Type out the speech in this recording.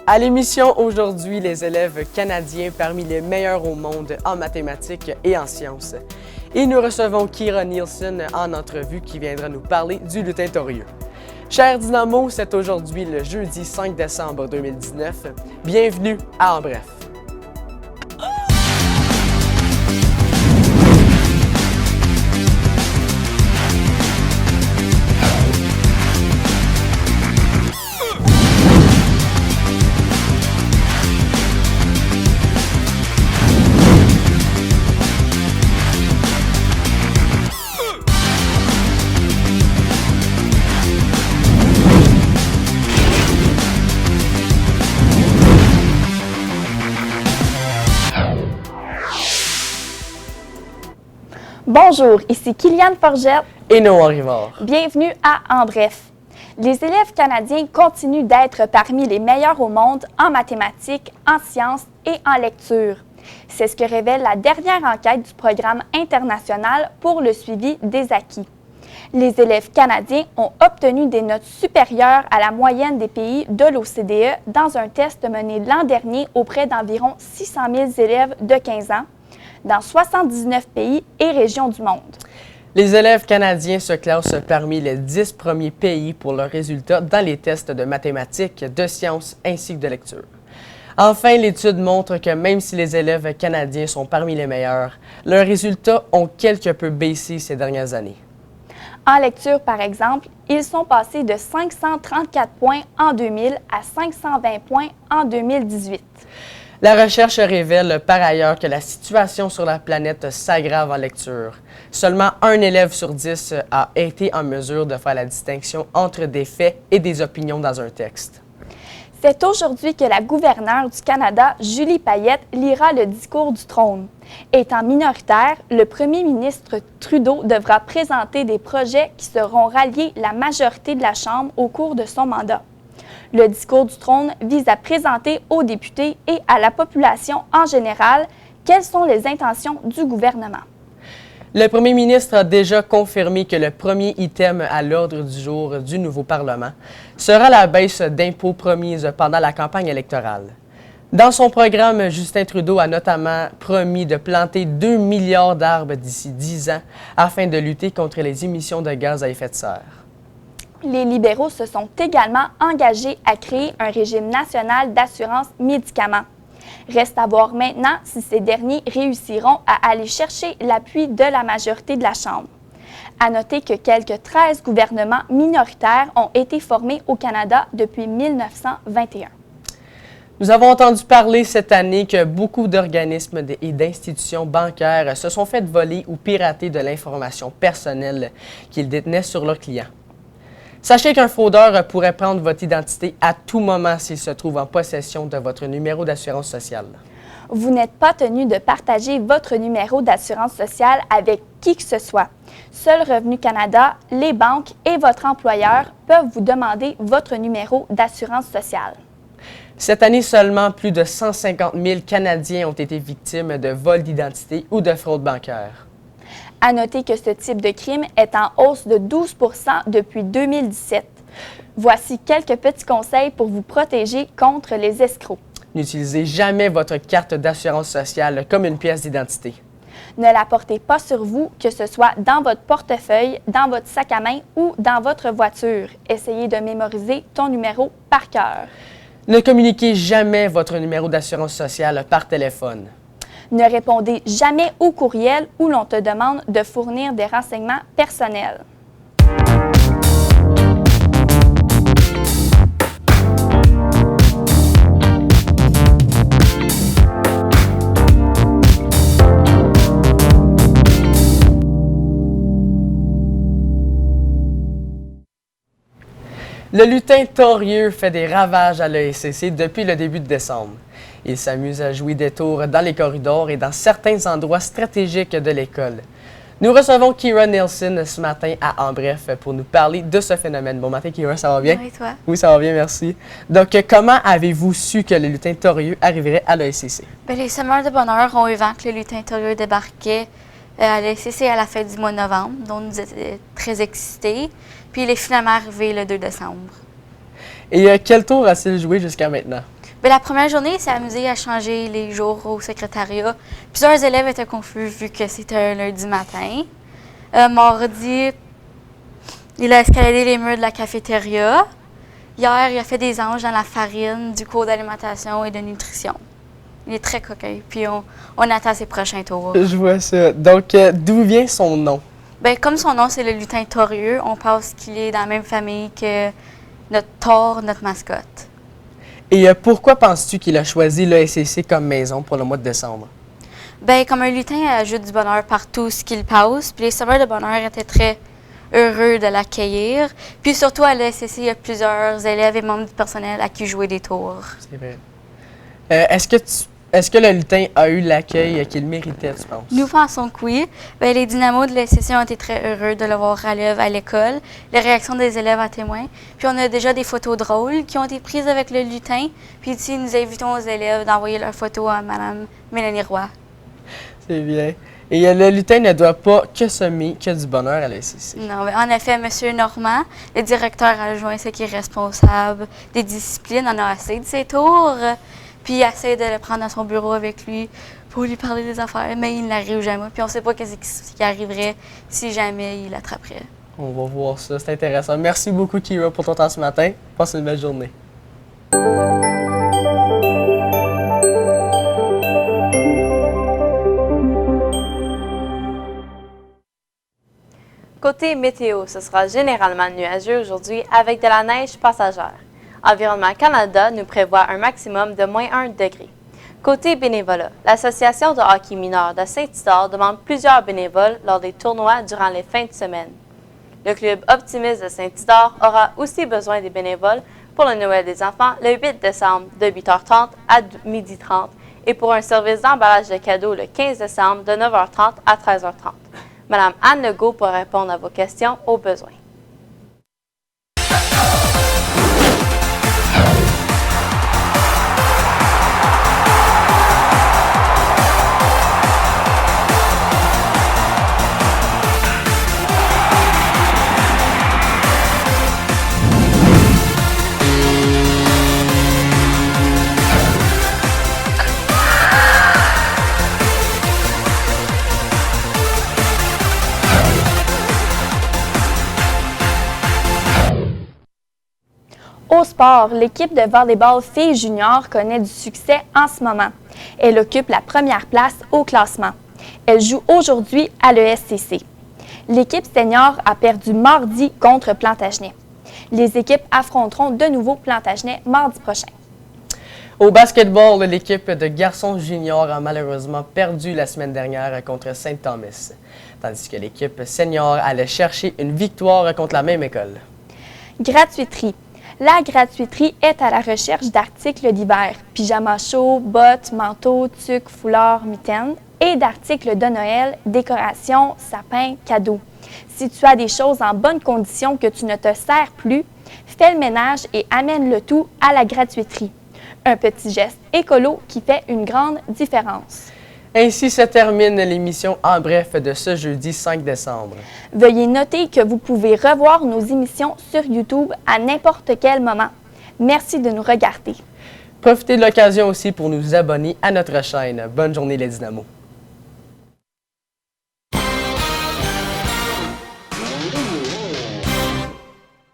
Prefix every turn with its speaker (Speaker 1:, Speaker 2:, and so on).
Speaker 1: À l'émission aujourd'hui, les élèves canadiens parmi les meilleurs au monde en mathématiques et en sciences. Et nous recevons Kira Nielsen en entrevue qui viendra nous parler du lutin torieux. Cher Dynamo, c'est aujourd'hui le jeudi 5 décembre 2019. Bienvenue à En Bref.
Speaker 2: Bonjour, ici Kyliane Forgette
Speaker 1: et Noah Rivard.
Speaker 2: Bienvenue à En Bref. Les élèves canadiens continuent d'être parmi les meilleurs au monde en mathématiques, en sciences et en lecture. C'est ce que révèle la dernière enquête du programme international pour le suivi des acquis. Les élèves canadiens ont obtenu des notes supérieures à la moyenne des pays de l'OCDE dans un test mené l'an dernier auprès d'environ 600 000 élèves de 15 ans, dans 79 pays et régions du monde.
Speaker 1: Les élèves canadiens se classent parmi les 10 premiers pays pour leurs résultats dans les tests de mathématiques, de sciences ainsi que de lecture. Enfin, l'étude montre que même si les élèves canadiens sont parmi les meilleurs, leurs résultats ont quelque peu baissé ces dernières années.
Speaker 2: En lecture, par exemple, ils sont passés de 534 points en 2000 à 520 points en 2018.
Speaker 1: La recherche révèle par ailleurs que la situation sur la planète s'aggrave en lecture. Seulement un élève sur 10 a été en mesure de faire la distinction entre des faits et des opinions dans un texte.
Speaker 2: C'est aujourd'hui que la gouverneure du Canada, Julie Payette, lira le discours du trône. Étant minoritaire, le premier ministre Trudeau devra présenter des projets qui seront ralliés la majorité de la Chambre au cours de son mandat. Le discours du trône vise à présenter aux députés et à la population en général quelles sont les intentions du gouvernement.
Speaker 1: Le premier ministre a déjà confirmé que le premier item à l'ordre du jour du nouveau Parlement sera la baisse d'impôts promise pendant la campagne électorale. Dans son programme, Justin Trudeau a notamment promis de planter 2 milliards d'arbres d'ici 10 ans afin de lutter contre les émissions de gaz à effet de serre.
Speaker 2: Les libéraux se sont également engagés à créer un régime national d'assurance médicaments. Reste à voir maintenant si ces derniers réussiront à aller chercher l'appui de la majorité de la Chambre. À noter que quelques 13 gouvernements minoritaires ont été formés au Canada depuis 1921.
Speaker 1: Nous avons entendu parler cette année que beaucoup d'organismes et d'institutions bancaires se sont fait voler ou pirater de l'information personnelle qu'ils détenaient sur leurs clients. Sachez qu'un fraudeur pourrait prendre votre identité à tout moment s'il se trouve en possession de votre numéro d'assurance sociale.
Speaker 2: Vous n'êtes pas tenu de partager votre numéro d'assurance sociale avec qui que ce soit. Seul Revenu Canada, les banques et votre employeur peuvent vous demander votre numéro d'assurance sociale.
Speaker 1: Cette année seulement, plus de 150 000 Canadiens ont été victimes de vol d'identité ou de fraude bancaire.
Speaker 2: À noter que ce type de crime est en hausse de 12 % depuis 2017. Voici quelques petits conseils pour vous protéger contre les escrocs.
Speaker 1: N'utilisez jamais votre carte d'assurance sociale comme une pièce d'identité.
Speaker 2: Ne la portez pas sur vous, que ce soit dans votre portefeuille, dans votre sac à main ou dans votre voiture. Essayez de mémoriser ton numéro par cœur.
Speaker 1: Ne communiquez jamais votre numéro d'assurance sociale par téléphone.
Speaker 2: Ne répondez jamais au courriel où l'on te demande de fournir des renseignements personnels.
Speaker 1: Le lutin torieux fait des ravages à l'ESCC depuis le début de décembre. Il s'amuse à jouer des tours dans les corridors et dans certains endroits stratégiques de l'école. Nous recevons Kira Nielsen ce matin à En Bref pour nous parler de ce phénomène. Bon matin, Kira, ça va bien?
Speaker 3: Oui, toi?
Speaker 1: Oui, ça va bien, merci. Donc, comment avez-vous su que le lutin torieux arriverait à l'ESCC?
Speaker 3: Ben, les semeurs de bonheur ont eu vent que le lutin torieux débarquait. à l'ESCC à la fin du mois de novembre, dont nous étions très excités. Puis il est finalement arrivé le 2 décembre.
Speaker 1: Et quel tour a-t-il joué jusqu'à maintenant?
Speaker 3: Bien, la première journée, il s'est amusé à changer les jours au secrétariat. Plusieurs élèves étaient confus vu que c'était un lundi matin. Mardi, il a escaladé les murs de la cafétéria. Hier, il a fait des anges dans la farine du cours d'alimentation et de nutrition. Il est très coquin, puis on attend ses prochains tours.
Speaker 1: Je vois ça. Donc, d'où vient son nom?
Speaker 3: Bien, comme son nom, c'est le lutin torieux, on pense qu'il est dans la même famille que notre tore, notre mascotte.
Speaker 1: Et pourquoi penses-tu qu'il a choisi l'ESCC comme maison pour le mois de décembre?
Speaker 3: Bien, comme un lutin ajoute du bonheur partout ce qu'il passe, puis les semeurs de bonheur étaient très heureux de l'accueillir. Puis surtout à l'ESCC, il y a plusieurs élèves et membres du personnel à qui jouer des tours.
Speaker 1: C'est vrai. Est-ce que le lutin a eu l'accueil qu'il méritait, tu penses?
Speaker 3: Nous pensons que oui. Bien, les dynamos de l'ESCC ont été très heureux de le voir à l'œuvre à l'école. Les réactions des élèves en témoignent. Puis on a déjà des photos drôles qui ont été prises avec le lutin. Puis ici, nous invitons aux élèves d'envoyer leurs photos à Mme Mélanie Roy.
Speaker 1: C'est bien. Et le lutin ne doit pas que semer que du bonheur à l'ESCC.
Speaker 3: Non, en effet, M. Normand, le directeur adjoint, c'est qui est responsable des disciplines, en a assez de ses tours. Puis il essaie de le prendre dans son bureau avec lui pour lui parler des affaires, mais il n'arrive jamais. Puis on ne sait pas ce qui arriverait si jamais il l'attraperait.
Speaker 1: On va voir ça, c'est intéressant. Merci beaucoup, Kira, pour ton temps ce matin. Passe une belle journée.
Speaker 4: Côté météo, ce sera généralement nuageux aujourd'hui avec de la neige passagère. Environnement Canada nous prévoit un maximum de -1 degré. Côté bénévolat, l'Association de hockey mineur de Saint-Isidore demande plusieurs bénévoles lors des tournois durant les fins de semaine. Le club optimiste de Saint-Isidore aura aussi besoin des bénévoles pour le Noël des enfants le 8 décembre de 8h30 à 12h30 et pour un service d'emballage de cadeaux le 15 décembre de 9h30 à 13h30. Madame Anne Legault pour répondre à vos questions au besoin.
Speaker 2: Au sport, l'équipe de volleyball filles junior connaît du succès en ce moment. Elle occupe la première place au classement. Elle joue aujourd'hui à l'ESCC. L'équipe senior a perdu mardi contre Plantagenet. Les équipes affronteront de nouveau Plantagenet mardi prochain.
Speaker 1: Au basketball, l'équipe de garçons juniors a malheureusement perdu la semaine dernière contre Saint-Thomas, tandis que l'équipe senior allait chercher une victoire contre la même école.
Speaker 2: Gratuiterie. La gratuiterie est à la recherche d'articles d'hiver, pyjamas chauds, bottes, manteaux, tucs, foulards, mitaines, et d'articles de Noël, décorations, sapins, cadeaux. Si tu as des choses en bonne condition que tu ne te sers plus, fais le ménage et amène le tout à la gratuiterie. Un petit geste écolo qui fait une grande différence.
Speaker 1: Ainsi se termine l'émission En Bref de ce jeudi 5 décembre.
Speaker 2: Veuillez noter que vous pouvez revoir nos émissions sur YouTube à n'importe quel moment. Merci de nous regarder.
Speaker 1: Profitez de l'occasion aussi pour nous abonner à notre chaîne. Bonne journée les Dynamos.